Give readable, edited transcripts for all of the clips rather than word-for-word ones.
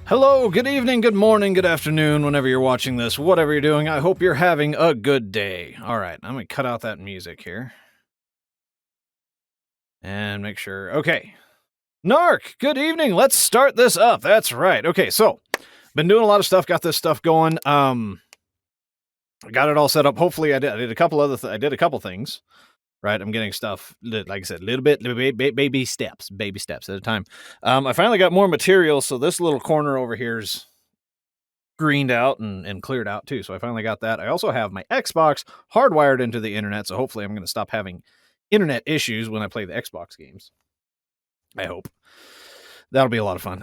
Hello, good evening, good morning, good afternoon, whenever you're watching this, whatever you're doing, I hope you're having a good day. Alright, I'm gonna cut out that music here. And make sure, okay. Narc, good evening, let's start this up, that's right. Okay, so, been doing a lot of stuff, got this stuff going, got it all set up, hopefully I did a couple things. Right, I'm getting stuff, like I said, baby steps at a time. I finally got more material, so this little corner over here's greened out and cleared out too. So I finally got that. I also have my Xbox hardwired into the internet, so hopefully I'm going to stop having internet issues when I play the Xbox games. I hope. That'll be a lot of fun.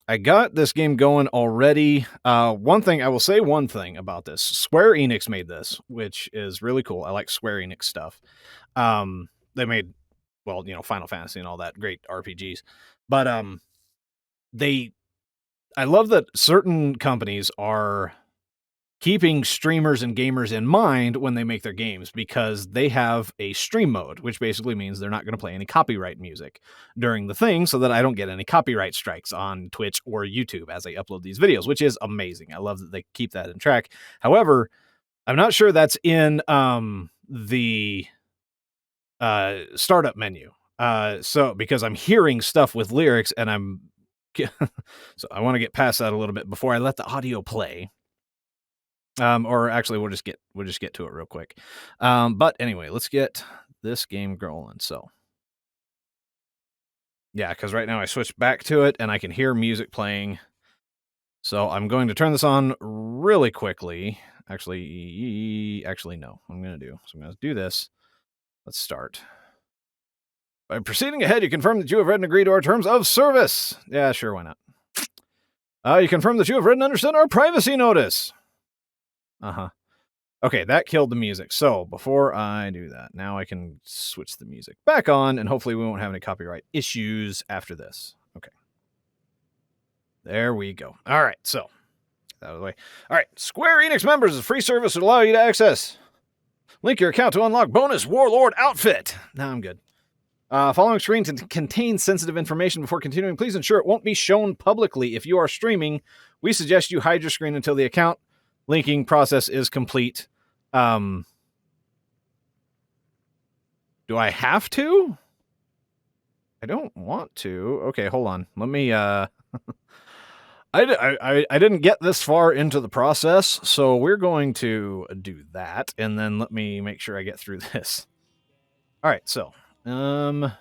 I got this game going already. I will say one thing about this. Square Enix made this, which is really cool. I like Square Enix stuff. They made, Final Fantasy and all that great RPGs. But I love that certain companies are keeping streamers and gamers in mind when they make their games, because they have a stream mode, which basically means they're not going to play any copyright music during the thing, so that I don't get any copyright strikes on Twitch or YouTube as I upload these videos, which is amazing. I love that they keep that in track. However, I'm not sure that's in the startup menu. So because I'm hearing stuff with lyrics and I'm so I want to get past that a little bit before I let the audio play. Or actually, we'll just get to it real quick. But anyway, let's get this game rolling. So, yeah, because right now I switched back to it and I can hear music playing. So I'm going to turn this on really quickly. Actually, no, I'm going to do this. Let's start. By proceeding ahead, you confirm that you have read and agreed to our terms of service. Yeah, sure, why not? You confirm that you have read and understood our privacy notice. Okay, that killed the music. So before I do that, now I can switch the music back on, and hopefully we won't have any copyright issues after this. Okay. There we go. All right, so that was the way. All right, Square Enix members, a free service will allow you to access. Link your account to unlock bonus Warlord outfit. Now I'm good. Following screen contains sensitive information. Before continuing, please ensure it won't be shown publicly. If you are streaming, we suggest you hide your screen until the account linking process is complete. Do I have to? I don't want to. Okay, hold on. Let me, I didn't get this far into the process, so we're going to do that, and then let me make sure I get through this. All right, so, to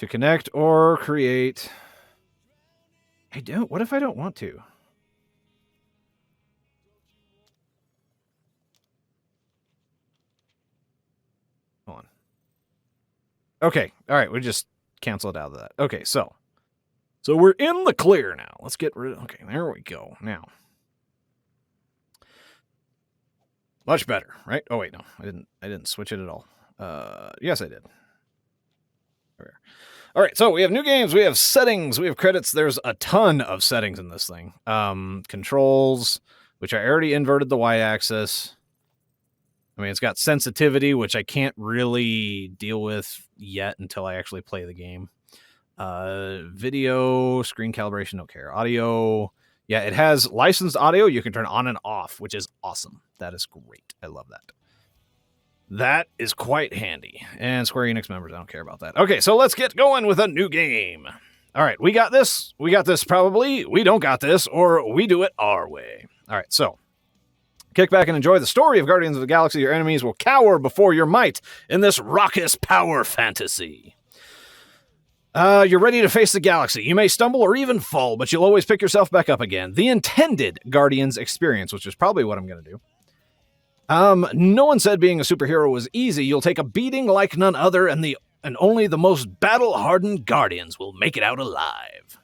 connect or create. What if I don't want to? Hold on. Okay, all right, we just canceled out of that. Okay, so we're in the clear now. Let's get rid of, okay, there we go. Now. Much better, right? Oh wait, no. I didn't switch it at all. Yes, I did. All right, so we have new games, we have settings, we have credits. There's a ton of settings in this thing. Controls, which I already inverted the Y-axis. I mean, it's got sensitivity, which I can't really deal with yet until I actually play the game. Video, screen calibration, don't care. Audio, yeah, it has licensed audio. You can turn on and off, which is awesome. That is great. I love that. That is quite handy. And Square Enix members, I don't care about that. Okay, so let's get going with a new game. All right, we got this. We got this probably. We don't got this, or we do it our way. All right, so kick back and enjoy the story of Guardians of the Galaxy. Your enemies will cower before your might in this raucous power fantasy. You're ready to face the galaxy. You may stumble or even fall, but you'll always pick yourself back up again. The intended Guardians experience, which is probably what I'm going to do. No one said being a superhero was easy. You'll take a beating like none other, and only the most battle-hardened Guardians will make it out alive.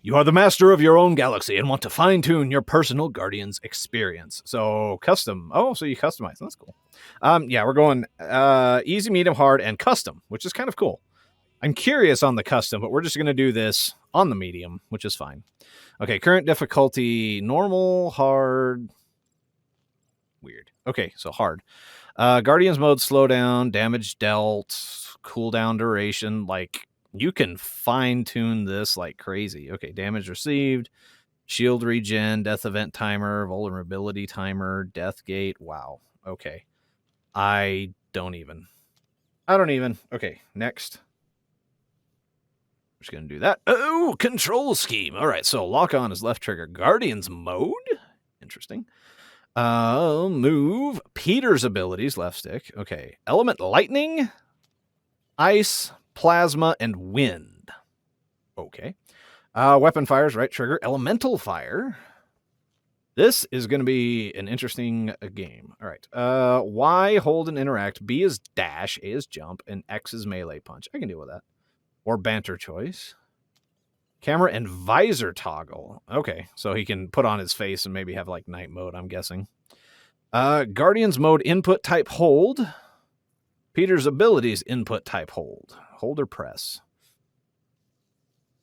You are the master of your own galaxy and want to fine-tune your personal Guardians experience. So, custom. Oh, so you customize. That's cool. Yeah, we're going easy, medium, hard, and custom, which is kind of cool. I'm curious on the custom, but we're just going to do this on the medium, which is fine. Okay, current difficulty, normal, hard, weird. Okay, so hard. Guardians mode, slowdown, damage dealt, cooldown duration, like You can fine-tune this like crazy. Okay, damage received, shield regen, death event timer, vulnerability timer, death gate. Wow. Okay. I don't even. Okay, next. Just going to do that. Oh, control scheme. All right, so lock on is left trigger. Guardians mode. Interesting. Move. Peter's abilities, left stick. Okay. Element lightning, ice, plasma, and wind. Okay. Weapon fires, right trigger. Elemental fire. This is going to be an interesting game. All right. Y, hold and interact. B is dash. A is jump. And X is melee punch. I can deal with that. Or banter choice. Camera and visor toggle. Okay. So he can put on his face and maybe have like night mode, I'm guessing. Guardians mode input type hold. Peter's abilities input type hold. Hold or press.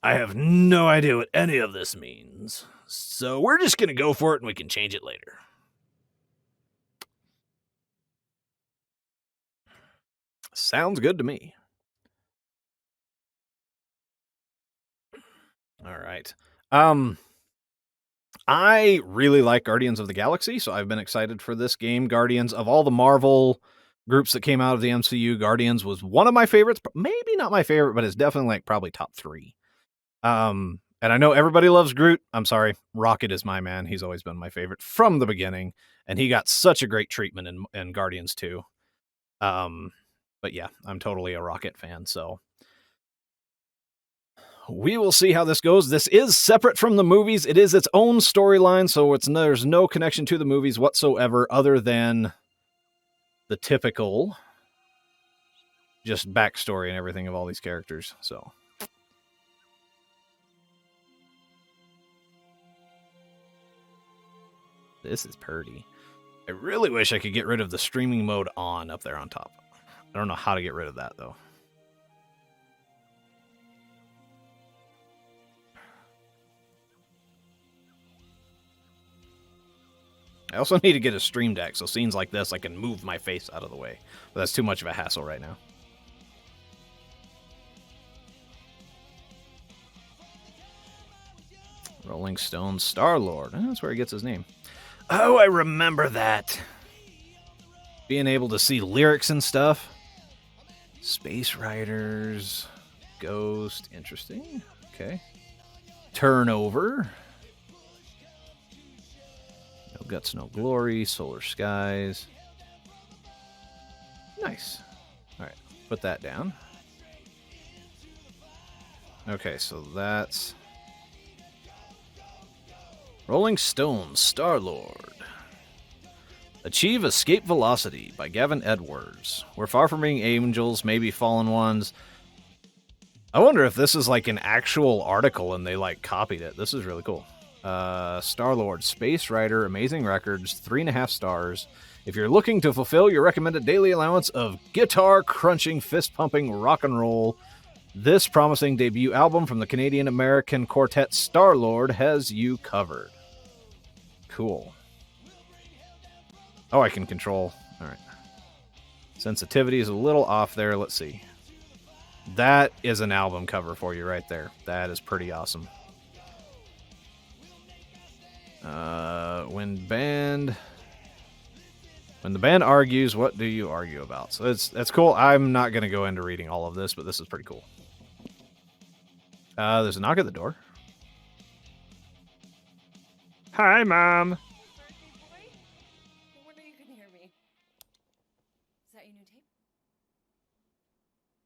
I have no idea what any of this means. So we're just going to go for it and we can change it later. Sounds good to me. All right. I really like Guardians of the Galaxy, so I've been excited for this game. Guardians, of all the Marvel groups that came out of the MCU, Guardians was one of my favorites. Maybe not my favorite, but it's definitely like probably top 3. And I know everybody loves Groot. I'm sorry. Rocket is my man. He's always been my favorite from the beginning. And he got such a great treatment in Guardians 2. But yeah, I'm totally a Rocket fan. So we will see how this goes. This is separate from the movies. It is its own storyline. So there's no connection to the movies whatsoever other than the typical just backstory and everything of all these characters. So this is pretty. I really wish I could get rid of the streaming mode on up there on top. I don't know how to get rid of that, though. I also need to get a stream deck, so scenes like this, I can move my face out of the way. But that's too much of a hassle right now. Rolling Stone Star-Lord. That's where he gets his name. Oh, I remember that. Being able to see lyrics and stuff. Space Riders. Ghost. Interesting. Okay. Turnover. No Guts, No Glory. Solar Skies. Nice. All right. Put that down. Okay, so that's... Rolling Stone, Star-Lord. Achieve Escape Velocity by Gavin Edwards. We're far from being angels, maybe fallen ones. I wonder if this is like an actual article and they like copied it. This is really cool. Star-Lord, Space Rider, Amazing Records, 3.5 stars. If you're looking to fulfill your recommended daily allowance of guitar-crunching, fist-pumping rock and roll, this promising debut album from the Canadian-American quartet Star-Lord has you covered. Cool. Oh, I can control. All right. Sensitivity is a little off there. Let's see. That is an album cover for you right there. That is pretty awesome. When the band argues, what do you argue about? So that's cool. I'm not going to go into reading all of this, but this is pretty cool. There's a knock at the door. Hi, Mom. No wonder you couldn't hear me. Is that your new tape?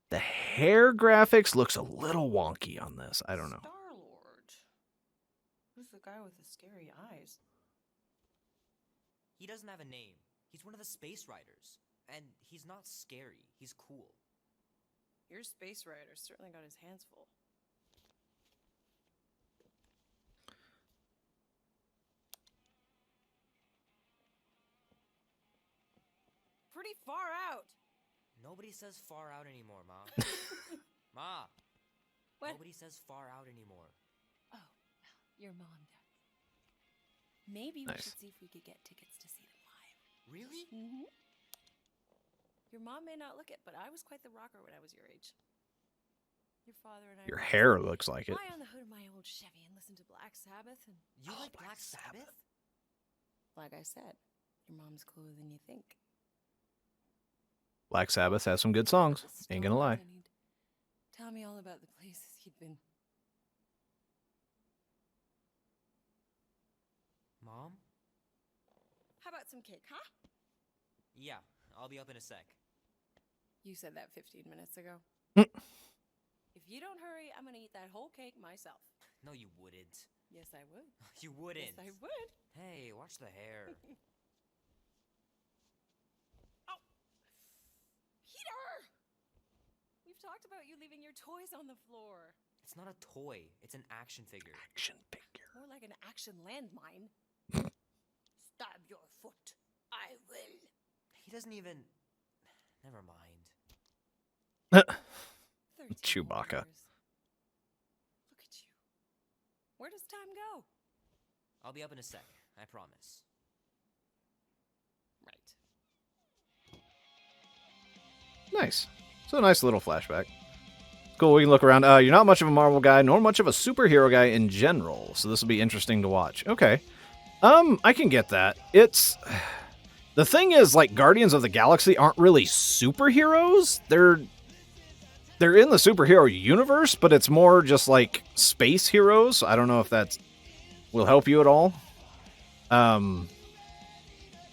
The hair graphics looks a little wonky on this. I don't know. Star-Lord. Who's the guy with the scary eyes? He doesn't have a name. He's one of the Space Riders. And he's not scary. He's cool. Your Space Rider certainly got his hands full. Pretty far out. Nobody says far out anymore, Ma. Ma! What? Nobody says far out anymore. Oh, your mom does. Maybe Nice. we should see if we could get tickets to see them live. Really? Mm-hmm. Your mom may not look it, but I was quite the rocker when I was your age. Your father and I. Your rode hair looks like it. Lie on the hood of my old Chevy and listen to Black Sabbath and. You Oh, like Black Black Sabbath? Like I said, your mom's cooler than you think. Black Sabbath has some good songs. Ain't gonna lie. And he'd tell me all about the places he'd been. Mom? How about some cake, huh? Yeah, I'll be up in a sec. You said that 15 minutes ago. Mm. If you don't hurry, I'm gonna eat that whole cake myself. No, you wouldn't. Yes, I would. You wouldn't. Yes, I would. Hey, watch the hair. Oh, Peter! We've talked about you leaving your toys on the floor. It's not a toy. It's an action figure. Action figure. More like an action landmine. Stab your foot. I will. He doesn't even... Never mind. 13 Chewbacca. years. Look at you. Where does time go? I'll be up in a sec. I promise. Right. Nice. So a nice little flashback. Cool, we can look around. You're not much of a Marvel guy, nor much of a superhero guy in general, so this will be interesting to watch. Okay. I can get that. It's... The thing is, like, Guardians of the Galaxy aren't really superheroes. They're in the superhero universe, but it's more just like space heroes. I don't know if that will help you at all. Is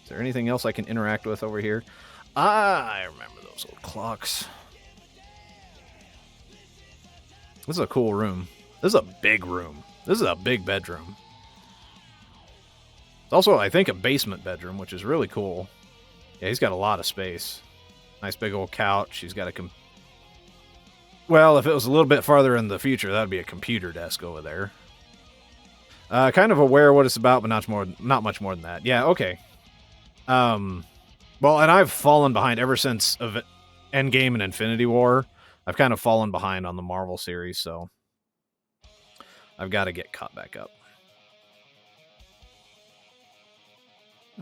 there anything else I can interact with over here? I remember those old clocks. This is a cool room. This is a big room. This is a big bedroom. It's also, I think, a basement bedroom, which is really cool. Yeah, he's got a lot of space. Nice big old couch. He's got a well, if it was a little bit farther in the future, that would be a computer desk over there. Kind of aware of what it's about, but not much more than that. Yeah, okay. Well, and I've fallen behind ever since Endgame and Infinity War. I've kind of fallen behind on the Marvel series, so I've got to get caught back up.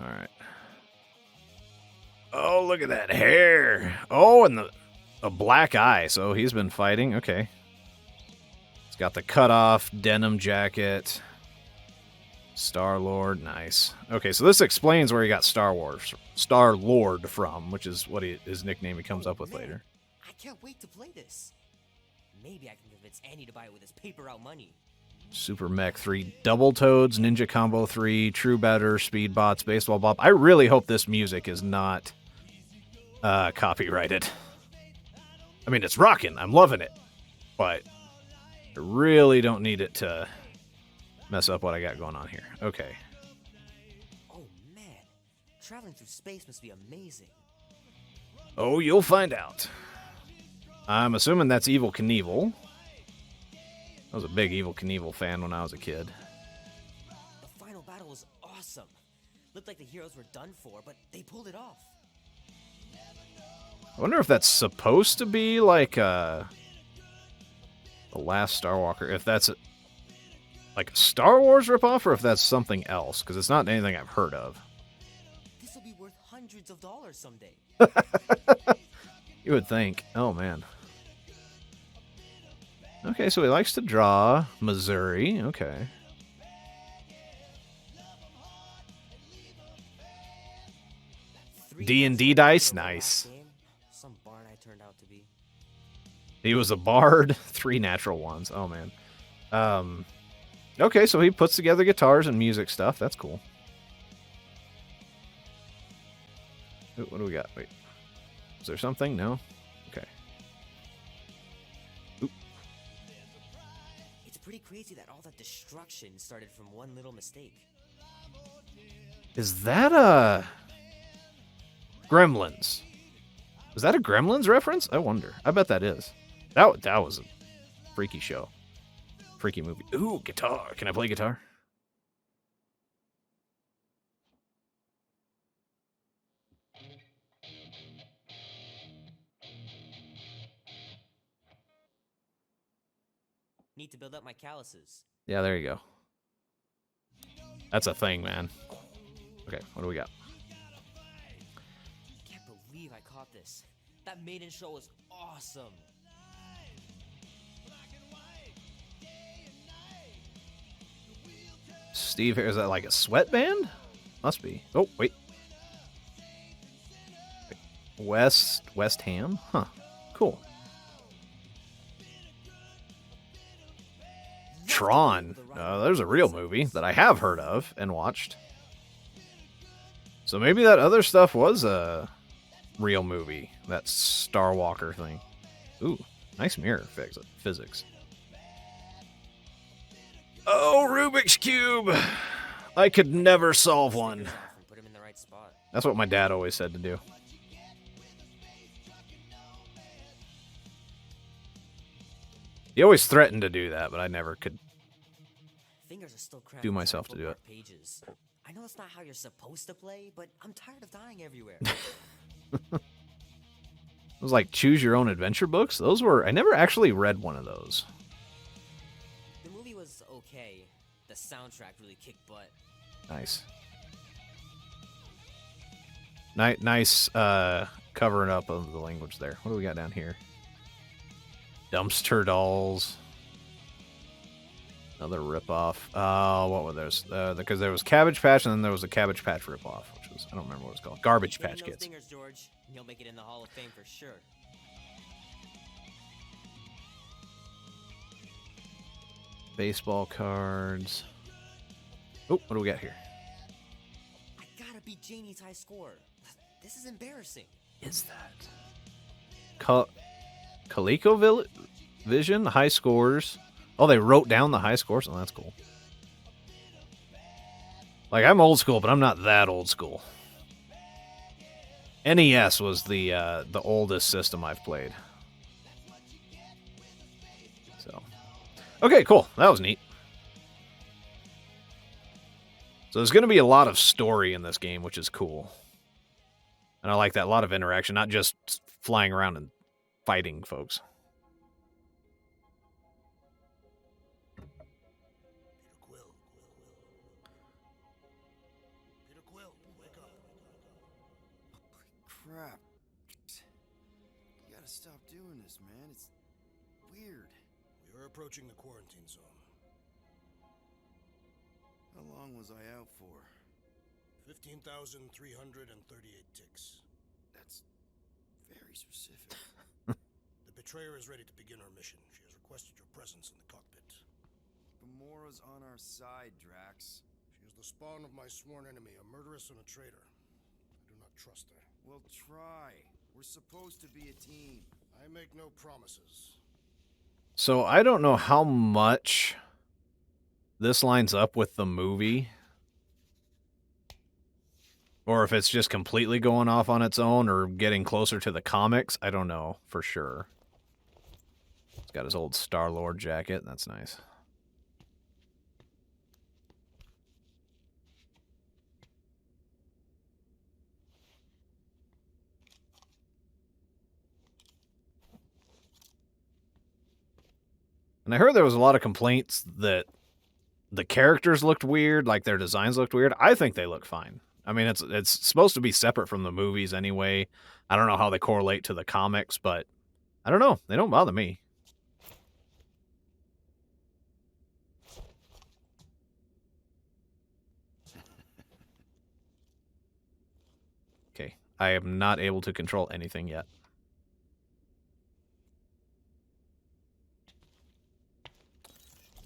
All right. Oh, look at that hair. Oh, and a black eye. So he's been fighting. Okay. He's got the cut-off denim jacket. Star-Lord. Nice. Okay, so this explains where he got Star-Lord from, which is what his nickname he comes up with man. later. I can't wait to play this. Maybe I can convince Annie to buy it with his paper out money. Super Mech 3, Double Toads, Ninja Combo 3, True Batter, Speed Bots, Baseball Bop. I really hope this music is not copyrighted. I mean, it's rocking. I'm loving it. But I really don't need it to mess up what I got going on here. Okay. Oh man, traveling through space must be amazing. Oh, you'll find out. I'm assuming that's Evel Knievel. I was a big Evel Knievel fan when I was a kid. The final battle was awesome. Looked like the heroes were done for, but they pulled it off. I wonder if that's supposed to be like The Last Starwalker. If that's like a Star Wars ripoff, or if that's something else, because it's not anything I've heard of. This will be worth hundreds of dollars someday. You would think. Oh, man. Okay, so he likes to draw Missouri. Okay. D&D dice? Nice. Some barn I turned out to be. He was a bard. 3 natural ones. Oh, man. Okay, so he puts together guitars and music stuff. That's cool. Ooh, what do we got? Wait. Is there something? No? Okay. Oop. It's pretty crazy that all that destruction started from one little mistake. Is that Gremlins? Was that a Gremlins reference? I wonder. I bet that is. That was a freaky show. Freaky movie. Ooh, guitar. Can I play guitar? Need to build up my calluses. Yeah, there you go. That's a thing, man. Okay, what do we got? Can't believe I caught this. That maiden show was awesome. Steve, is that like a sweatband? Must be. Oh, wait. West Ham? Huh. Cool. Tron. There's a real movie that I have heard of and watched. So maybe that other stuff was a real movie. That Star Walker thing. Ooh, nice mirror physics. Oh, Rubik's Cube! I could never solve one. Put him in the right spot. That's what my dad always said to do. He always threatened to do that, but I never could Fingers are still cramped do inside myself to do it. bookmark pages. I know it's not how you're supposed to play, but I'm tired of dying everywhere. It was like choose your own adventure books. Those were, I never actually read one of those. The movie was okay. The soundtrack really kicked butt. Nice. Nice covering up of the language there. What do we got down here? Dumpster Dolls. Another ripoff. What were those? Because there was Cabbage Patch and then there was a Cabbage Patch ripoff, which was, I don't remember what it was called. Garbage Get in Patch those Kids. dingers, George. You'll make it in the Hall of Fame for sure. Baseball cards. Oh, what do we got here? I gotta beat Janie's high score. This is embarrassing. Is that? ColecoVision high scores. Oh, they wrote down the high scores. Oh, that's cool. Like, I'm old school, but I'm not that old school. NES was the oldest system I've played. So, okay, cool. That was neat. So there's going to be a lot of story in this game, which is cool. And I like that. A lot of interaction, not just flying around and fighting folks. Peter Quill, wake up. Crap. You gotta stop doing this, man. It's weird. We are approaching the quarantine zone. How long was I out for? 15,338 ticks. That's very specific. The betrayer is ready to begin her mission. She has requested your presence in the cockpit. Gamora's on our side, Drax. She is the spawn of my sworn enemy, a murderess and a traitor. I do not trust her. Well, try. We're supposed to be a team. I make no promises. So I don't know how much this lines up with the movie, or if it's just completely going off on its own or getting closer to the comics. I don't know for sure. He's got his old Star-Lord jacket. That's nice. And I heard there was a lot of complaints that the characters looked weird, like their designs looked weird. I think they look fine. I mean, it's supposed to be separate from the movies anyway. I don't know how they correlate to the comics, but I don't know. They don't bother me. Okay, I am not able to control anything yet.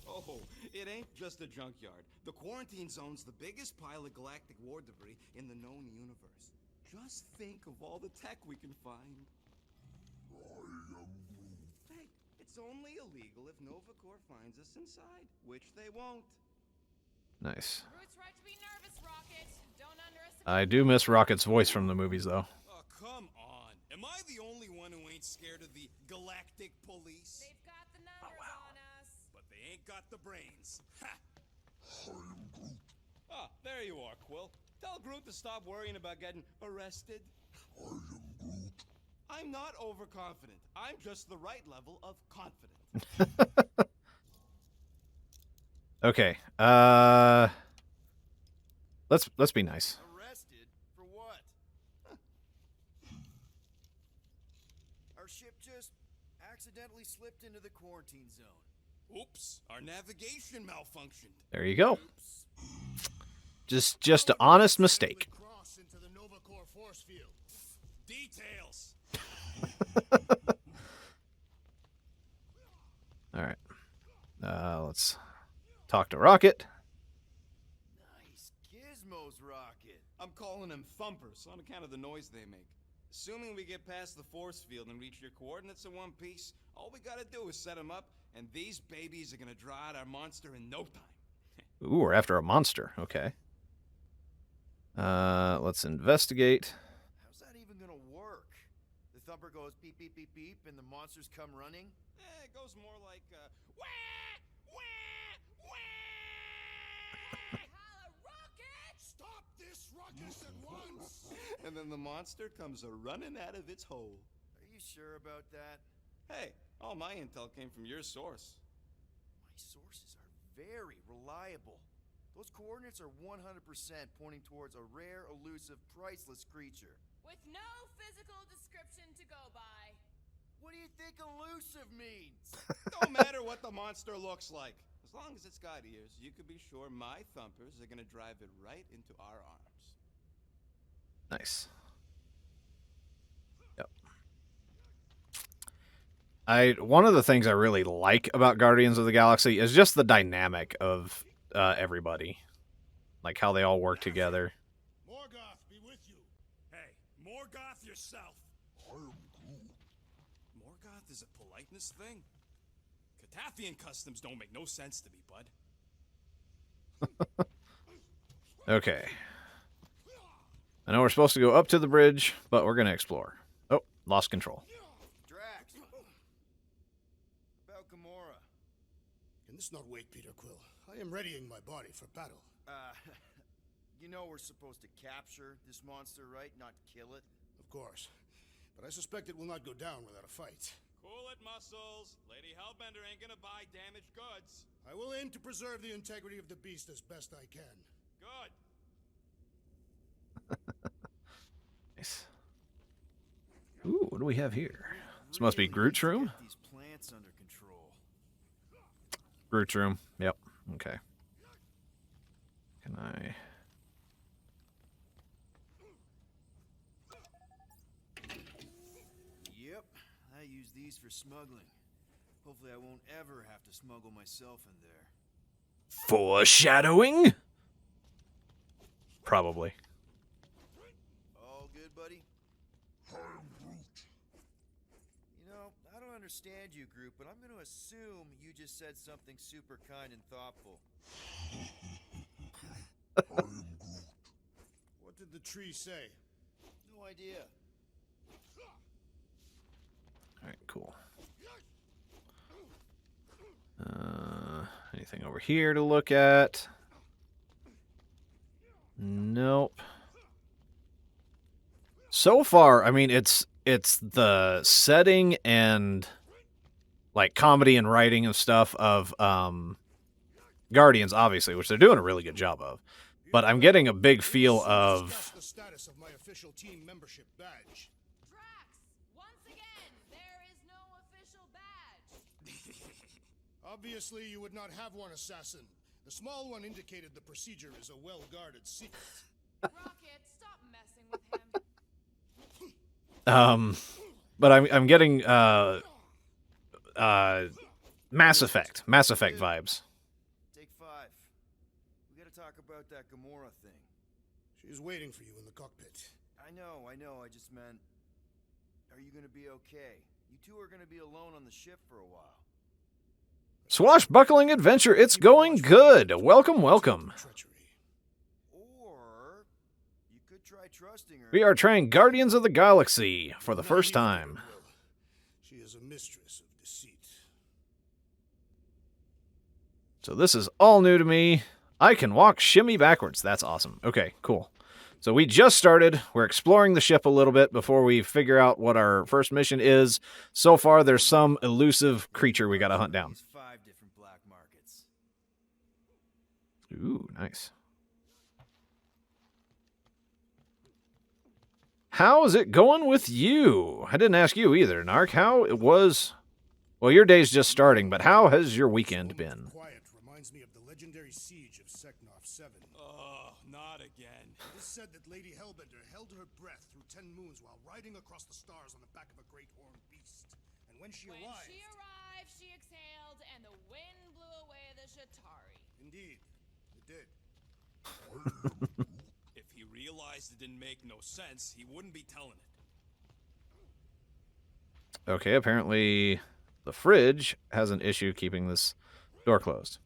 Oh, it ain't just a junkyard. The quarantine zone's the biggest pile of galactic war debris in the known universe. Just think of all the tech we can find. Hey, it's only illegal if Nova Corps finds us inside, which they won't. Nice. Groot's right to be nervous, Rocket. Don't underestimate. I do miss Rocket's voice from the movies, though. Oh, come on. Am I the only one who ain't scared of the galactic police? They've got the numbers on us. But they ain't got the brains. Ha! Ah, there you are, Quill. Tell Groot to stop worrying about getting arrested. I'm not overconfident. I'm just the right level of confident. Okay. Let's be nice. Arrested? For what? Our ship just accidentally slipped into the quarantine zone. Oops, our navigation malfunctioned. There you go. Oops. Just an honest mistake. Cross into the Nova Corps force field. Details. All right. Let's talk to Rocket. Nice. Gizmos, Rocket. I'm calling them thumpers on account of the noise they make. Assuming we get past the force field and reach your coordinates in one piece, all we gotta do is set them up, and these babies are gonna draw out our monster in no time. Ooh, we're after a monster. Okay. Let's investigate. How's that even gonna work? The thumper goes beep, beep, beep, beep, and the monsters come running? It goes more like, wah, wah, wah. Holla, Rocket! Stop this ruckus at once! And then the monster comes a-running out of its hole. Are you sure about that? Hey, all my intel came from your source. My sources are very reliable. Those coordinates are 100% pointing towards a rare, elusive, priceless creature. With no physical description to go by. What do you think elusive means? Don't matter what the monster looks like. As long as it's got ears, you can be sure my thumpers are gonna drive it right into our arms. Nice. Yep. One of the things I really like about Guardians of the Galaxy is just the dynamic of everybody, like how they all work together. Morgoth be with you. Hey, Morgoth yourself. Morgoth is a politeness thing. Catathian customs don't make no sense to me, bud. Okay. I know we're supposed to go up to the bridge, but we're gonna explore. Oh, lost control. Drax! About Gamora. Can this not wait, Peter Quill? I am readying my body for battle. You know we're supposed to capture this monster, right? Not kill it? Of course. But I suspect it will not go down without a fight. Cool it, Muscles. Lady Hellbender ain't gonna buy damaged goods. I will aim to preserve the integrity of the beast as best I can. Good. Nice. Ooh, what do we have here? This must be Groot's room? Get these plants under control. Groot's room. Yep. Okay. Can I... Yep, I use these for smuggling. Hopefully I won't ever have to smuggle myself in there. Foreshadowing? Probably. All good, buddy? You know, I don't understand you, Groot, but I'm going to assume you just said something super kind and thoughtful. What did the tree say? No idea. Alright, cool. Anything over here to look at? Nope. So far, I mean, it's the setting and like comedy and writing and stuff of Guardians, obviously, which they're doing a really good job of. But I'm getting a big feel of the status of my official team membership badge. Drax, once again, there is no official badge. Obviously, you would not have one, assassin. The small one indicated the procedure is a well-guarded secret. Rocket, stop messing with him. but I'm getting Mass Effect vibes. Take 5. We gotta talk about that Gamora thing. She's waiting for you in the cockpit. I know. I just meant... Are you gonna be okay? You two are gonna be alone on the ship for a while. Swashbuckling adventure, it's going good. Welcome, welcome. Treachery. Or... you could try trusting her. We are trying Guardians of the Galaxy for the first time. She is a mistress of deceit. So this is all new to me. I can walk shimmy backwards. That's awesome. Okay, cool. So we just started. We're exploring the ship a little bit before we figure out what our first mission is. So far, there's some elusive creature we got to hunt down. 5 different black markets. Ooh, nice. How is it going with you? I didn't ask you either, Narc. How it was... Well, your day's just starting, but how has your weekend been? Quiet reminds reminds me of the legendary siege of Seknarf 7. Oh, not again. It is said that Lady Hellbender held her breath through 10 moons while riding across the stars on the back of a great horned beast. And when she arrived... she exhaled, and the wind blew away the Shatari. Indeed, it did. If he realized it didn't make no sense, he wouldn't be telling it. Okay, apparently the fridge has an issue keeping this door closed.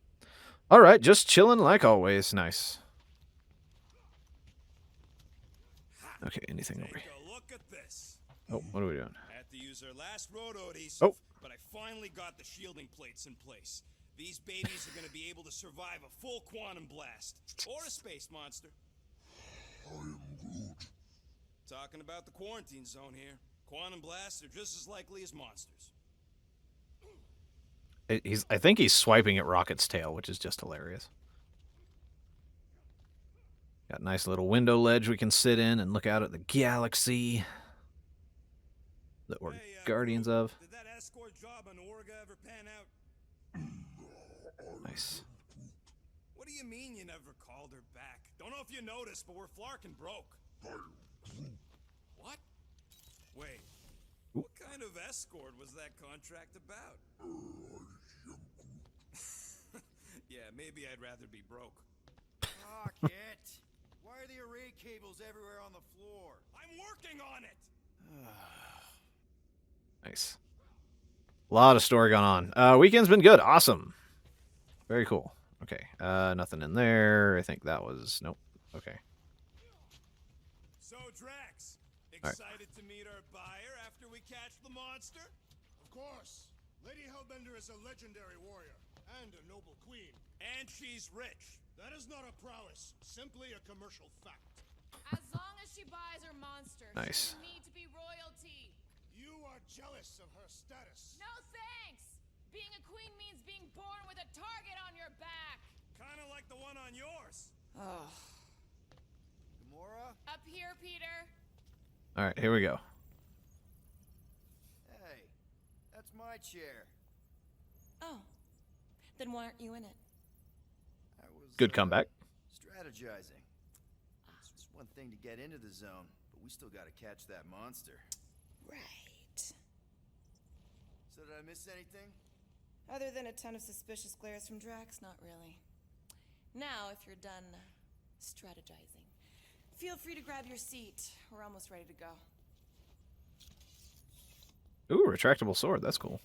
All right, just chilling like always. Nice. Okay, anything over Take here? a look at this. Oh, what are we doing? I had to use our last roto adhesive, Oh. but I finally got the shielding plates in place. These babies are going to be able to survive a full quantum blast or a space monster. I am Groot. Talking about the quarantine zone here. Quantum blasts are just as likely as monsters. I think he's swiping at Rocket's tail, which is just hilarious. Got a nice little window ledge we can sit in and look out at the galaxy that we're Hey, guardians Groot, of. Did that escort job on Orga ever pan out? Nice. What do you mean you never called her back? Don't know if you noticed, but we're flarkin' broke. What? Wait. What kind of escort was that contract about? Yeah, maybe I'd rather be broke. Rocket! Why are the array cables everywhere on the floor? I'm working on it! Nice. A lot of story going on. Weekend's been good. Awesome. Very cool. Okay. Nothing in there. I think that was... Nope. Okay. So, Drax, right. excited to meet our buyer after we catch the monster? Of course. Lady Hellbender is a legendary warrior and a noble queen. And she's rich. That is not a prowess, simply a commercial fact. As long as she buys her monster, Nice. she doesn't need to be royalty. You are jealous of her status. No thanks! Being a queen means being born with a target on your back. Kinda like the one on yours. Oh. Gamora? Up here, Peter. All right, here we go. Hey, that's my chair. Oh. Then why aren't you in it? I was, Good comeback. strategizing. It's one thing to get into the zone, but we still gotta catch that monster. Right. So did I miss anything? Other than a ton of suspicious glares from Drax, not really. Now, if you're done strategizing, feel free to grab your seat. We're almost ready to go. Ooh, retractable sword. That's cool.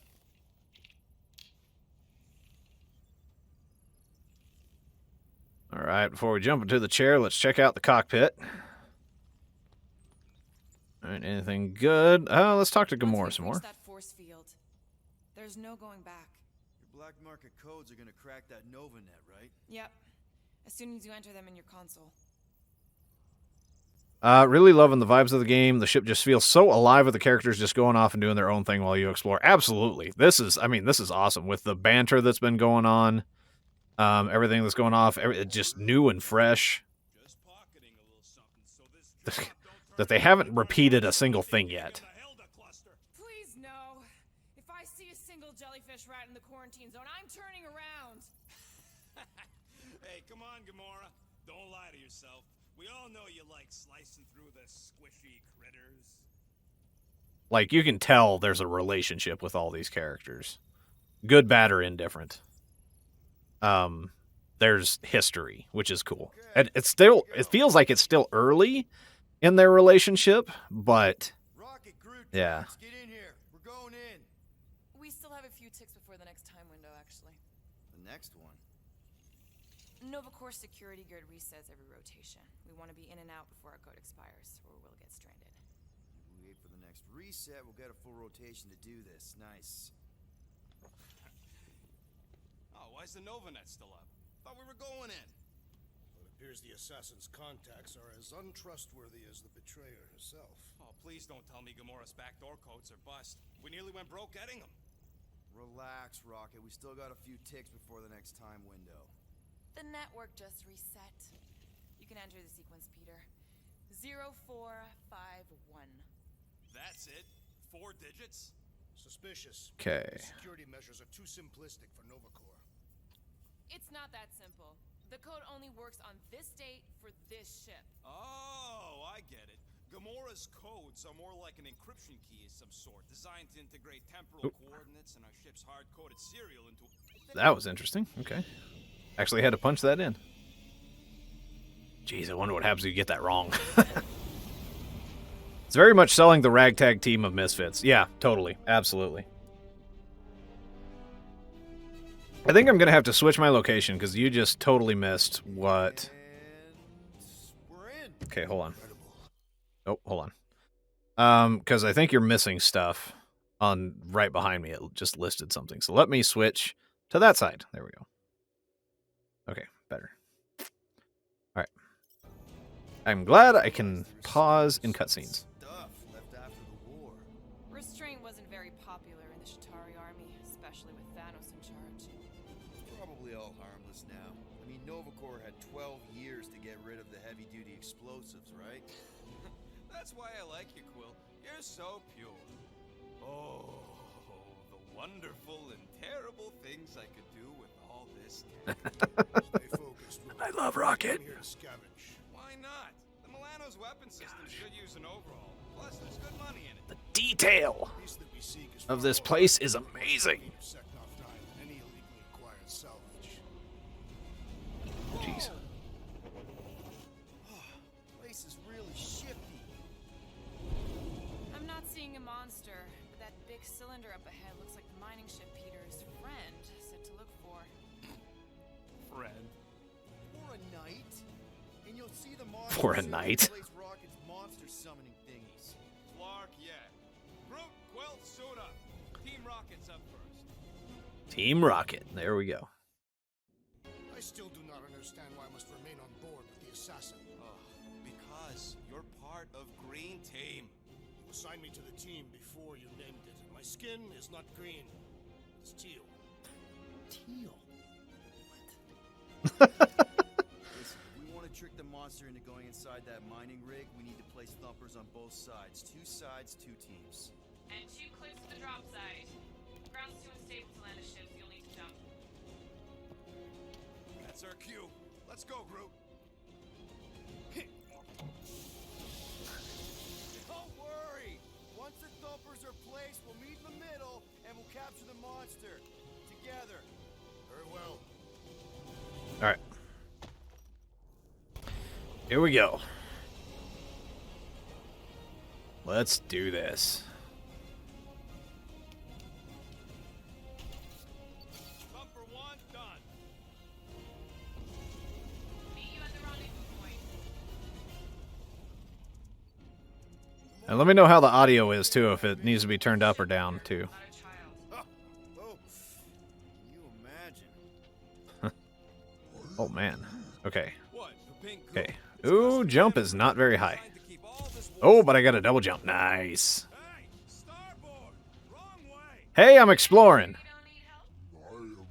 All right, before we jump into the chair, let's check out the cockpit. All right, anything good? Let's talk to Once Gamora we've some reached more. that force field, there's no going back. Your black market codes are gonna crack that NovaNet, right? Yep. As soon as you enter them in your console. Really loving the vibes of the game. The ship just feels so alive with the characters just going off and doing their own thing while you explore. Absolutely. This is awesome with the banter that's been going on. Everything that's going off, just new and fresh. Just pocketing a little something so this drop don't That turn they haven't into repeated a the single thing beginning yet. of the Hilda cluster. Please no. If I see a single jellyfish rat in the quarantine zone, I'm turning around. Hey, come on, Gamora. Don't lie to yourself. We all know you like slicing through the squishy critters. Like, you can tell there's a relationship with all these characters. Good, bad, or indifferent. There's history, which is cool. And it feels like it's still early in their relationship, but Rocket, Groot, Yeah. Drax, get in here. We're going in. We still have a few ticks before the next time window, actually. The next one. Nova Corps security guard resets every rotation. We want to be in and out before our code expires, or we'll get stranded. If we wait for the next reset, we'll get a full rotation to do this. Nice. Oh, why's the NovaNet still up? Thought we were going in. It appears the assassin's contacts are as untrustworthy as the betrayer herself. Oh, please don't tell me Gamora's backdoor codes are bust. We nearly went broke getting them. Relax, Rocket. We still got a few ticks before the next time window. The network just reset. You can enter the sequence, Peter. 0451. That's it? 4 digits? Suspicious. okay. The security measures are too simplistic for Nova Corps. It's not that simple. The code only works on this date for this ship. Oh, I get it. Gamora's codes are more like an encryption key of some sort, designed to integrate temporal coordinates and our ship's hard-coded serial into... That was interesting. Okay. Actually had to punch that in. Jeez, I wonder what happens if you get that wrong. It's very much selling the ragtag team of misfits. Yeah, totally. Absolutely. I think I'm going to have to switch my location because you just totally missed what... And we're in. Okay, hold on. Oh, hold on. Because I think you're missing stuff on right behind me. It just listed something. So let me switch to that side. There we go. Okay, better. All right. I'm glad I can pause in cutscenes. Stuff left after the war. Restraint wasn't very popular in the Shatari army, especially with Thanos in charge. Probably all harmless now. I mean, Nova Corps had 12 years to get rid of the heavy-duty explosives, right? That's why I like you, Quill. You're so pure. Oh, the wonderful and terrible things I could do with all this tech. Stay focused, Will. I love Rocket. I'm here to scavenge. Why not? The Milano's weapon system should use an overhaul. Plus, there's good money in it. The detail The piece that we seek is of far this more place is valuable amazing. to Seknov 9 than any illegally acquired salvage. Jeez. Place is really shifty. I'm not seeing a monster, but that big cylinder up ahead looks like the mining ship Peter's friend said to look for. Friend. For a night, and you'll see the monster. For a night? Replace Rocket's monster summoning thingies. Clark, yeah. Groot, Quill, suit up. Team Rocket's up first. Team Rocket. There we go. I still do not understand why I must remain on board with the assassin. Because you're part of Green Team. You assigned me to the team before you named it. My skin is not green. It's teal. Teal. Listen, if we want to trick the monster into going inside that mining rig, we need to place thumpers on both sides. 2 sides, 2 teams. And 2 clicks to the drop side. Ground's too unstable to land a ship, so you'll need to jump. That's our cue. Let's go, Groot. Don't worry! Once the thumpers are placed, we'll meet in the middle and we'll capture the monster. Together. Very well. All right. Here we go. Let's do this. Thumper 1 done. Meet you at the rendezvous point. And let me know how the audio is too, if it needs to be turned up or down too. Not a child. Oh, can you imagine? Oh man. Okay. What? The pink goo? Okay. Ooh, jump is not very high. Oh, but I got a double jump. Nice. Hey, starboard! Wrong way! Hey, I'm exploring. You don't need help? I am Groot.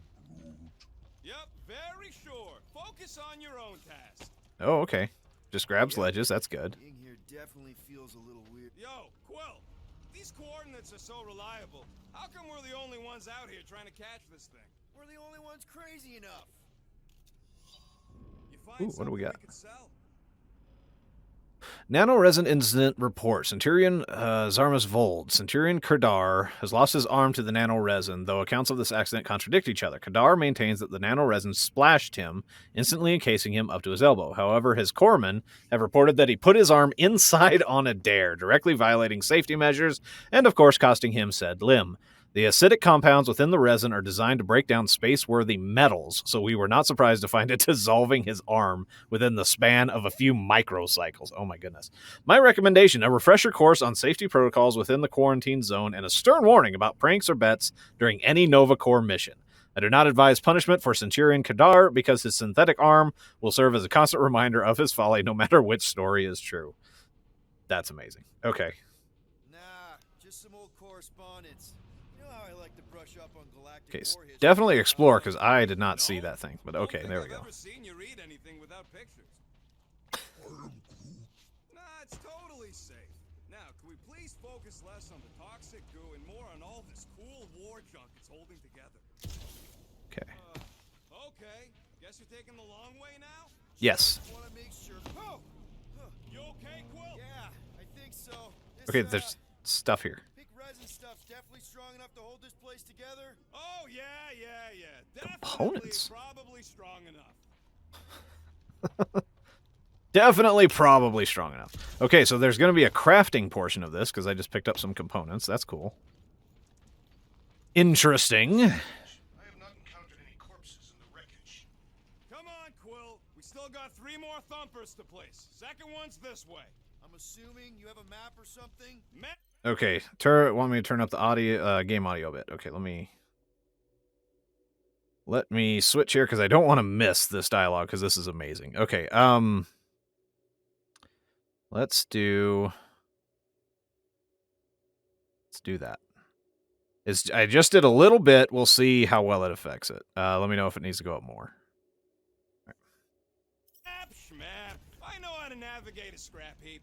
Yep, very sure. Focus on your own task. Oh, okay. Just grabs ledges. That's good. Being here definitely feels a little weird. Yo, Quill, these coordinates are so reliable. How come we're the only ones out here trying to catch this thing? We're the only ones crazy enough. You find Ooh, what do we something got? could sell? Nanoresin incident report. Centurion Zarmas Vold. Centurion Kerdar has lost his arm to the nanoresin, though accounts of this accident contradict each other. Kerdar maintains that the nanoresin splashed him, instantly encasing him up to his elbow. However, his corpsmen have reported that he put his arm inside on a dare, directly violating safety measures and, of course, costing him said limb. The acidic compounds within the resin are designed to break down space-worthy metals, so we were not surprised to find it dissolving his arm within the span of a few microcycles. Oh my goodness. My recommendation, a refresher course on safety protocols within the quarantine zone and a stern warning about pranks or bets during any Nova Corps mission. I do not advise punishment for Centurion Kadar because his synthetic arm will serve as a constant reminder of his folly no matter which story is true. That's amazing. Okay. Nah, just some old correspondence. You know how I like to brush up on galactic Okay, war history. definitely explore because I did not see that thing. But okay, Don't there think we I've go. ever seen you read anything without pictures. I am Groot. Nah, it's totally safe. Now, can we please focus less on the toxic goo and more on all this cool war junk it's holding together? Okay. Okay, guess you're taking the long way now? Yes. Want to make sure. Oh, You okay, Quill? yeah, I think so. This, Okay, there's stuff here. pink resin stuff's definitely strong enough to hold this place together. Oh, yeah. Components. Definitely, probably strong enough. Definitely, probably strong enough. Okay, so there's going to be a crafting portion of this, because I just picked up some components. That's cool. Interesting. I have not encountered any corpses in the wreckage. Come on, Quill. We still got 3 more thumpers to place. Second one's this way. I'm assuming you have a map or something. Okay, want me to turn up the audio, game audio a bit. Okay, let me switch here, because I don't want to miss this dialogue, because this is amazing. Okay, let's do that. I just did a little bit. We'll see how well it affects it. Let me know if it needs to go up more. Schmap. I know how to navigate a scrap heap.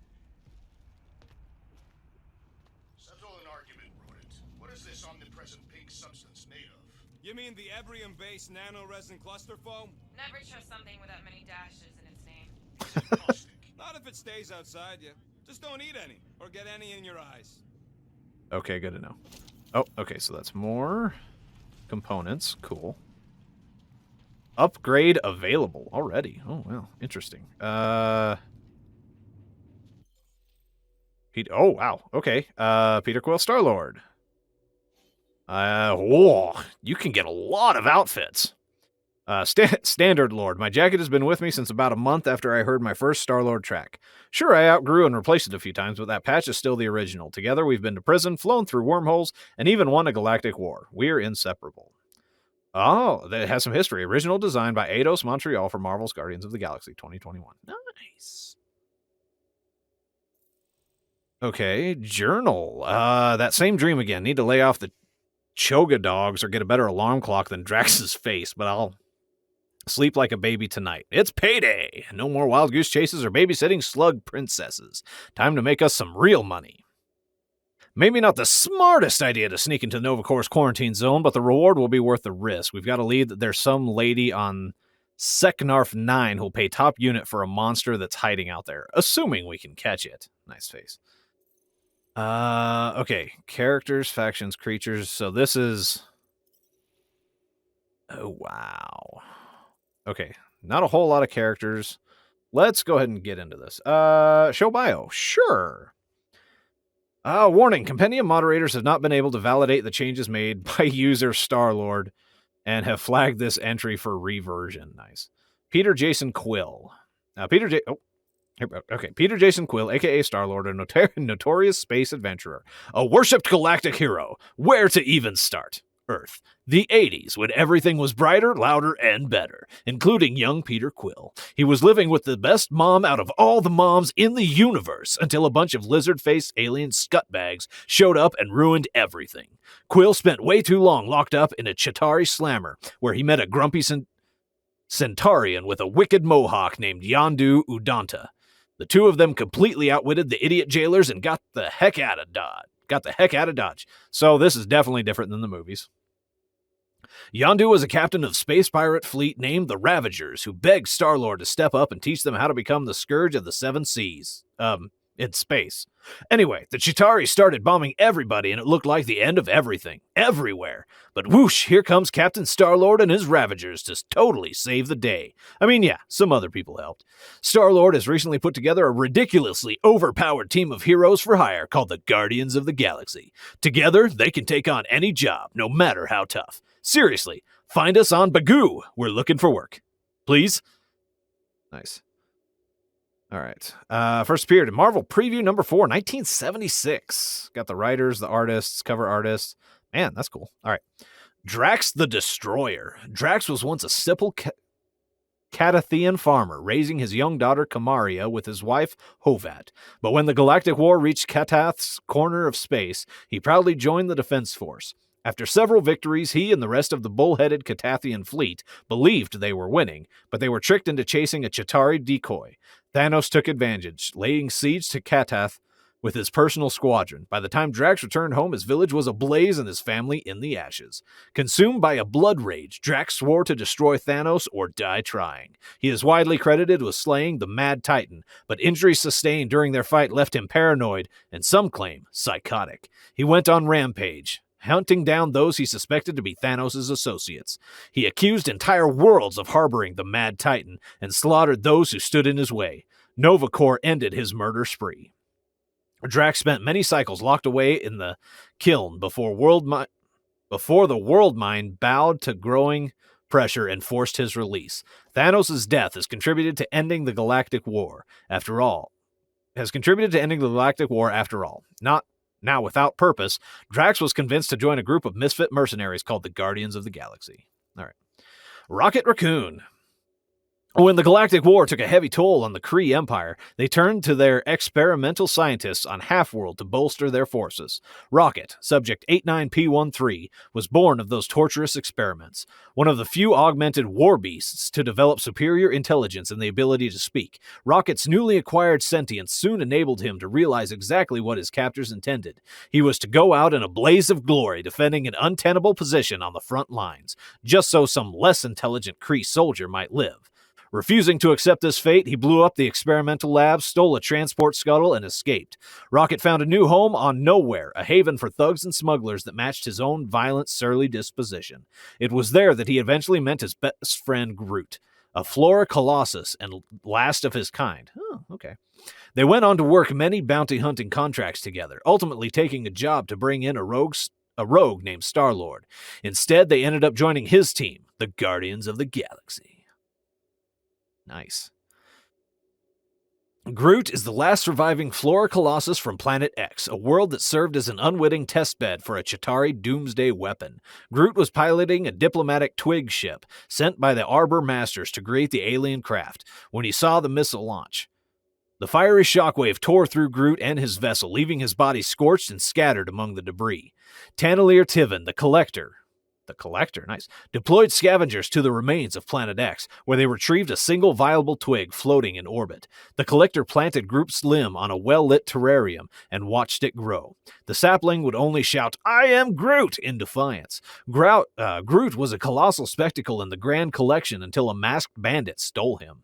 Settle an argument, rodent. What is this omnipresent pink substance made of? You mean the Ebrium-based nano-resin cluster foam? Never trust something with that many dashes in its name. Is it caustic? Not if it stays outside you. Just don't eat any, or get any in your eyes. Okay, good to know. Oh, okay, so that's more components. Cool. Upgrade available already. Oh, well, interesting. Oh, wow. Okay. Peter Quill, Star-Lord. Whoa, you can get a lot of outfits. Standard Lord. My jacket has been with me since about a month after I heard my first Star-Lord track. Sure, I outgrew and replaced it a few times, but that patch is still the original. Together, we've been to prison, flown through wormholes, and even won a galactic war. We're inseparable. Oh, that has some history. Original design by Eidos Montreal for Marvel's Guardians of the Galaxy 2021. Nice. Okay, journal. That same dream again. Need to lay off the Choga dogs or get a better alarm clock than Drax's face, but I'll sleep like a baby tonight. It's payday. No more wild goose chases or babysitting slug princesses. Time to make us some real money. Maybe not the smartest idea to sneak into Nova Corps' quarantine zone, but the reward will be worth the risk. We've got a lead that there's some lady on Seknarf 9 who'll pay top unit for a monster that's hiding out there, assuming we can catch it. Nice face. Okay. Characters, factions, creatures. So this is... Oh, wow. Okay. Not a whole lot of characters. Let's go ahead and get into this. Show bio. Sure. Warning. Compendium moderators have not been able to validate the changes made by user Star-Lord and have flagged this entry for reversion. Nice. Peter Jason Quill. Peter Jason Quill, a.k.a. Star-Lord, a notorious space adventurer, a worshipped galactic hero. Where to even start? Earth. The 80s, when everything was brighter, louder, and better, including young Peter Quill. He was living with the best mom out of all the moms in the universe until a bunch of lizard-faced alien scutbags showed up and ruined everything. Quill spent way too long locked up in a Chitauri slammer, where he met a grumpy Centaurian with a wicked mohawk named Yondu Udonta. The two of them completely outwitted the idiot jailers and got the heck out of Dodge. So this is definitely different than the movies. Yondu was a captain of space pirate fleet named the Ravagers, who begged Star-Lord to step up and teach them how to become the scourge of the seven seas. In space. Anyway, the Chitauri started bombing everybody, and it looked like the end of everything. Everywhere. But whoosh, here comes Captain Star-Lord and his Ravagers to totally save the day. I mean, yeah, some other people helped. Star-Lord has recently put together a ridiculously overpowered team of heroes for hire called the Guardians of the Galaxy. Together, they can take on any job, no matter how tough. Seriously, find us on Bagoo. We're looking for work. Please? Nice. All right. First appeared in Marvel Preview number 4, 1976. Got the writers, the artists, cover artists. Man, that's cool. All right. Drax the Destroyer. Drax was once a simple Catathian farmer, raising his young daughter Kamaria with his wife Hovat. But when the Galactic War reached Katath's corner of space, he proudly joined the Defense Force. After several victories, he and the rest of the bull-headed Catathian fleet believed they were winning, but they were tricked into chasing a Chitauri decoy. Thanos took advantage, laying siege to Katath with his personal squadron. By the time Drax returned home, his village was ablaze and his family in the ashes. Consumed by a blood rage, Drax swore to destroy Thanos or die trying. He is widely credited with slaying the Mad Titan, but injuries sustained during their fight left him paranoid and some claim psychotic. He went on rampage, hunting down those he suspected to be Thanos' associates. He accused entire worlds of harboring the Mad Titan and slaughtered those who stood in his way. Nova Corps ended his murder spree. Drax spent many cycles locked away in the kiln before the world mind bowed to growing pressure and forced his release. Thanos' death has contributed to ending the Galactic War. After all, Not now without purpose, Drax was convinced to join a group of misfit mercenaries called the Guardians of the Galaxy. All right. Rocket Raccoon. When the Galactic War took a heavy toll on the Kree Empire, they turned to their experimental scientists on Half-World to bolster their forces. Rocket, Subject 89P13, was born of those torturous experiments. One of the few augmented war beasts to develop superior intelligence and the ability to speak, Rocket's newly acquired sentience soon enabled him to realize exactly what his captors intended. He was to go out in a blaze of glory, defending an untenable position on the front lines, just so some less intelligent Kree soldier might live. Refusing to accept this fate, he blew up the experimental lab, stole a transport scuttle, and escaped. Rocket found a new home on Nowhere, a haven for thugs and smugglers that matched his own violent, surly disposition. It was there that he eventually met his best friend Groot, a Flora Colossus and last of his kind. Oh, okay. They went on to work many bounty hunting contracts together, ultimately taking a job to bring in a rogue named Star-Lord. Instead, they ended up joining his team, the Guardians of the Galaxy. Nice. Groot is the last surviving Flora Colossus from Planet X, a world that served as an unwitting testbed for a Chitauri doomsday weapon. Groot was piloting a diplomatic Twig ship sent by the Arbor Masters to greet the alien craft when he saw the missile launch. The fiery shockwave tore through Groot and his vessel, leaving his body scorched and scattered among the debris. Taneleer Tivan, the Collector, nice, deployed scavengers to the remains of Planet X, where they retrieved a single viable twig floating in orbit. The Collector planted Groot's limb on a well-lit terrarium and watched it grow. The sapling would only shout, "I am Groot!" in defiance. Groot was a colossal spectacle in the Grand Collection until a masked bandit stole him.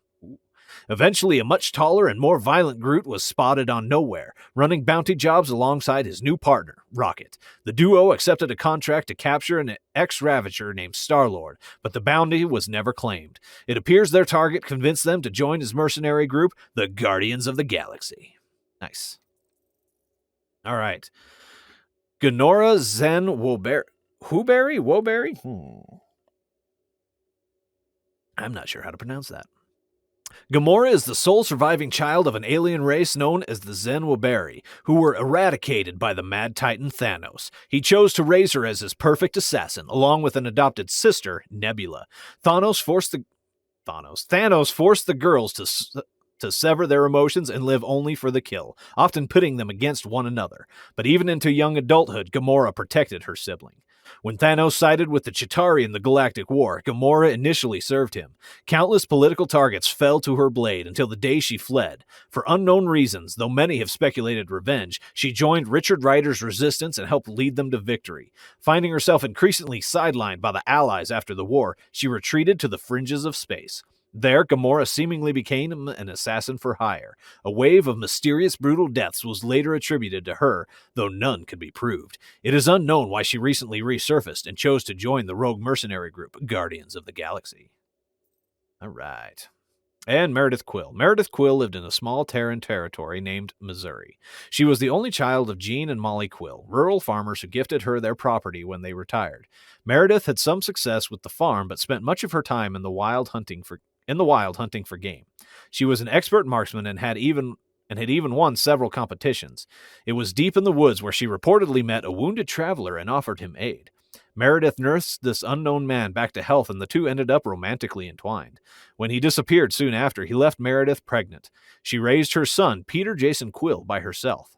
Eventually, a much taller and more violent Groot was spotted on Nowhere, running bounty jobs alongside his new partner, Rocket. The duo accepted a contract to capture an ex-Ravager named Star-Lord, but the bounty was never claimed. It appears their target convinced them to join his mercenary group, the Guardians of the Galaxy. Nice. All right. Gamora Zen Woberry? I'm not sure how to pronounce that. Gamora is the sole surviving child of an alien race known as the Zen-Woberi, who were eradicated by the Mad Titan Thanos. He chose to raise her as his perfect assassin, along with an adopted sister, Nebula. Thanos forced the girls to sever their emotions and live only for the kill, often pitting them against one another. But even into young adulthood, Gamora protected her sibling. When Thanos sided with the Chitauri in the Galactic War, Gamora initially served him. Countless political targets fell to her blade until the day she fled. For unknown reasons, though many have speculated revenge, she joined Richard Rider's resistance and helped lead them to victory. Finding herself increasingly sidelined by the Allies after the war, she retreated to the fringes of space. There, Gamora seemingly became an assassin for hire. A wave of mysterious, brutal deaths was later attributed to her, though none could be proved. It is unknown why she recently resurfaced and chose to join the rogue mercenary group, Guardians of the Galaxy. All right. And Meredith Quill. Meredith Quill lived in a small Terran territory named Missouri. She was the only child of Gene and Molly Quill, rural farmers who gifted her their property when they retired. Meredith had some success with the farm, but spent much of her time in the wild hunting for game. She was an expert marksman and had even won several competitions. It was deep in the woods where she reportedly met a wounded traveler and offered him aid. Meredith nursed this unknown man back to health, and the two ended up romantically entwined. When he disappeared soon after, he left Meredith pregnant. She raised her son, Peter Jason Quill, by herself.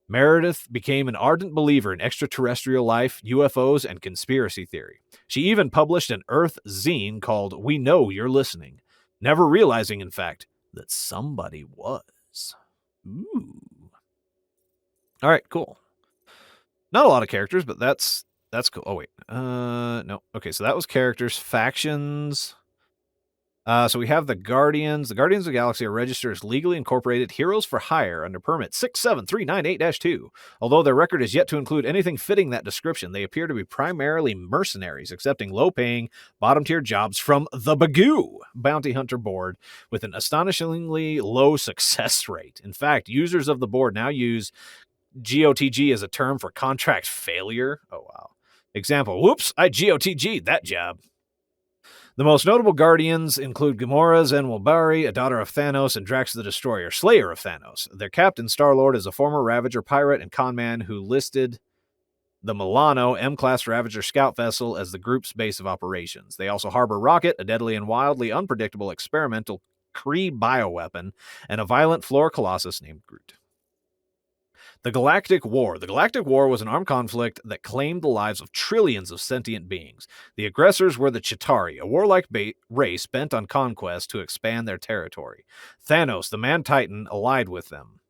Meredith became an ardent believer in extraterrestrial life, UFOs, and conspiracy theory. She even published an Earth zine called We Know You're Listening, never realizing, in fact, that somebody was. Ooh. All right, cool. Not a lot of characters, but that's cool. Oh wait, no. Okay, so that was characters, factions. So we have the Guardians. The Guardians of the Galaxy are registered as legally incorporated heroes for hire under permit 67398-2. Although their record is yet to include anything fitting that description, they appear to be primarily mercenaries, accepting low-paying, bottom-tier jobs from the Bagoo bounty hunter board with an astonishingly low success rate. In fact, users of the board now use GOTG as a term for contract failure. Oh, wow. Example, whoops, I GOTG'd that job. The most notable Guardians include Gamora Zenwalbari, a daughter of Thanos, and Drax the Destroyer, slayer of Thanos. Their captain, Star-Lord, is a former Ravager pirate and conman who listed the Milano M-class Ravager scout vessel as the group's base of operations. They also harbor Rocket, a deadly and wildly unpredictable experimental Kree bioweapon, and a violent floor colossus named Groot. The Galactic War. The Galactic War was an armed conflict that claimed the lives of trillions of sentient beings. The aggressors were the Chitauri, a warlike race bent on conquest to expand their territory. Thanos, the Man-Titan, allied with them,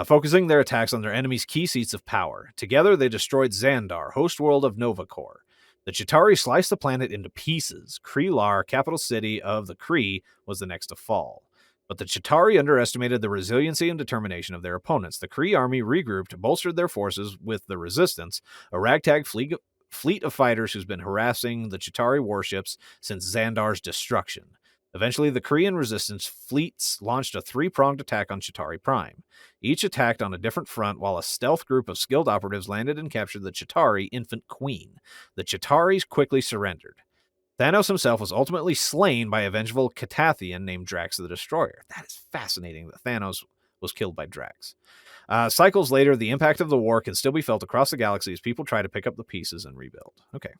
focusing their attacks on their enemies' key seats of power. Together, they destroyed Xandar, host world of Novacor. The Chitauri sliced the planet into pieces. Kree-Lar, capital city of the Kree, was the next to fall. But the Chitauri underestimated the resiliency and determination of their opponents. The Kree army regrouped, bolstered their forces with the Resistance, a ragtag fleet of fighters who's been harassing the Chitauri warships since Xandar's destruction. Eventually, the Kree and Resistance fleets launched a three-pronged attack on Chitauri Prime. Each attacked on a different front, while a stealth group of skilled operatives landed and captured the Chitauri Infant Queen. The Chitauris quickly surrendered. Thanos himself was ultimately slain by a vengeful Catathian named Drax the Destroyer. That is fascinating that Thanos was killed by Drax. Cycles later, the impact of the war can still be felt across the galaxy as people try to pick up the pieces and rebuild. Okay.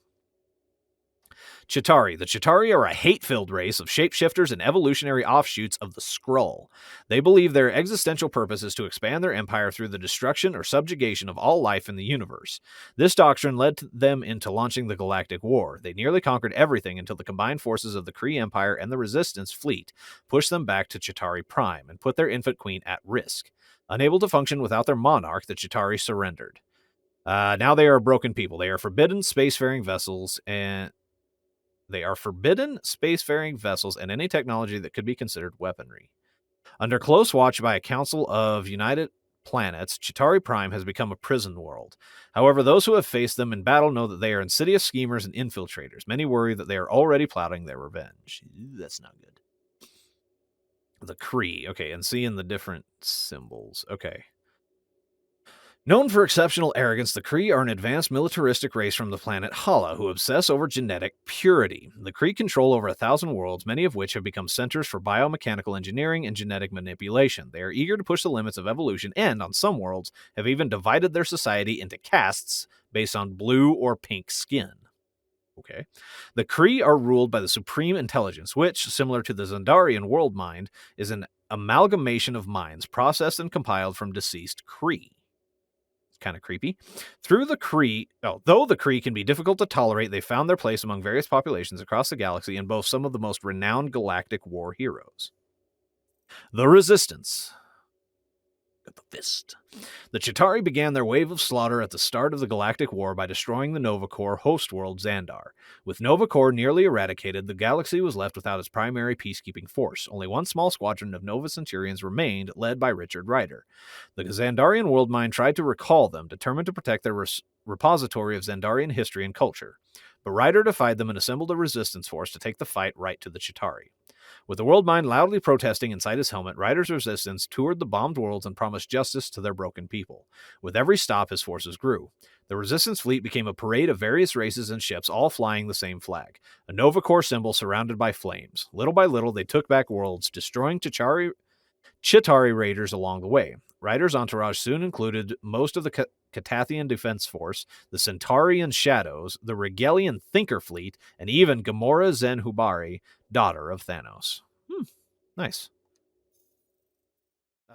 Chitauri. The Chitauri are a hate-filled race of shapeshifters and evolutionary offshoots of the Skrull. They believe their existential purpose is to expand their empire through the destruction or subjugation of all life in the universe. This doctrine led them into launching the Galactic War. They nearly conquered everything until the combined forces of the Kree Empire and the Resistance fleet pushed them back to Chitauri Prime and put their infant queen at risk. Unable to function without their monarch, the Chitauri surrendered. Now they are a broken people. They are forbidden spacefaring vessels and any technology that could be considered weaponry. Under close watch by a council of United Planets, Chitauri Prime has become a prison world. However, those who have faced them in battle know that they are insidious schemers and infiltrators. Many worry that they are already plotting their revenge. That's not good. The Kree. Okay, and seeing the different symbols. Okay. Known for exceptional arrogance, the Kree are an advanced militaristic race from the planet Hala who obsess over genetic purity. The Kree control over 1,000 worlds, many of which have become centers for biomechanical engineering and genetic manipulation. They are eager to push the limits of evolution and, on some worlds, have even divided their society into castes based on blue or pink skin. Okay. The Kree are ruled by the Supreme Intelligence, which, similar to the Xandarian world mind, is an amalgamation of minds processed and compiled from deceased Kree. Kind of creepy. Though the Kree can be difficult to tolerate, they found their place among various populations across the galaxy and boast some of the most renowned galactic war heroes. The Resistance. Got the fist. The Chitauri began their wave of slaughter at the start of the Galactic War by destroying the Novacor host world Xandar. With Novacor nearly eradicated, the galaxy was left without its primary peacekeeping force. Only one small squadron of Nova Centurions remained, led by Richard Rider. The Xandarian World Mind tried to recall them, determined to protect their repository of Xandarian history and culture. But Rider defied them and assembled a resistance force to take the fight right to the Chitauri. With the World Mind loudly protesting inside his helmet, Rider's resistance toured the bombed worlds and promised justice to their broken people. With every stop, his forces grew. The Resistance fleet became a parade of various races and ships, all flying the same flag, a Novacor symbol surrounded by flames. Little by little, they took back worlds, destroying Chitauri raiders along the way. Rider's entourage soon included most of the Catathian Defense Force, the Centaurian Shadows, the Regalian Thinker Fleet, and even Gamora Zenwalbari, daughter of Thanos. Nice.